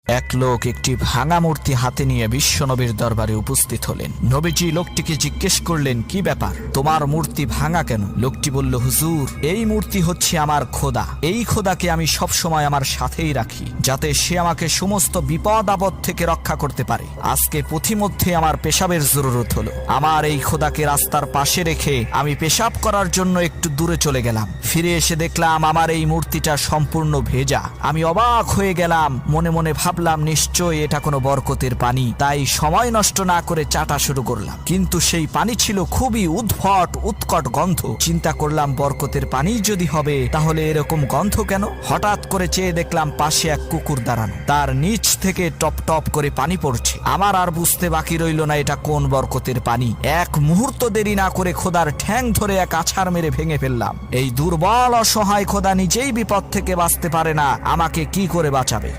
এক লোক একটি ভাঙা মূর্তি হাতে নিয়ে বিশ্বনবীর দরবারে উপস্থিত হলেন। নবীজি লোকটিকে জিজ্ঞেস করলেন, কি ব্যাপার, তোমার মূর্তি ভাঙা কেন? লোকটি বলল, হুজুর, এই মূর্তি হচ্ছে আমার খোদা। এই খোদাকে আমি সব সময় আমার সাথেই রাখি, যাতে সে আমাকে সমস্ত বিপদ আপদ থেকে রক্ষা করতে পারে। আজকে পথিমধ্যে আমার পেশাবের জরুরত হলো। আমার এই খোদাকে রাস্তার পাশে রেখে আমি পেশাব করার জন্য একটু দূরে চলে গেলাম। ফিরে এসে দেখলাম আমার এই মূর্তিটা সম্পূর্ণ ভেজা। আমি অবাক হয়ে গেলাম। মনে মনে ভাবলাম, নিশ্চয়ই এটা কোনো বরকতের পানি। তাই সময় নষ্ট না করে চাটা শুরু করলাম। কিন্তু সেই পানি ছিল খুবই উদ্ভট উৎকট গন্ধ। চিন্তা করলাম, বরকতের পানি যদি হবে তাহলে এরকম গন্ধ কেন? হঠাৎ করে চেয়ে দেখলাম পাশে এক কুকুর দাঁড়ানো, তার নিচ থেকে টপ টপ করে পানি পড়ছে। আমার আর বুঝতে বাকি রইল না এটা কোন বরকতের পানি। এক মুহূর্ত দেরি না করে খোদার ঠ্যাং ধরে এক আছাড় মেরে ভেঙে ফেললাম। এই দুর্বল অসহায় খোদা নিজেই বিপদ থেকে বাঁচতে পারে না, আমাকে কি করে বাঁচাবে?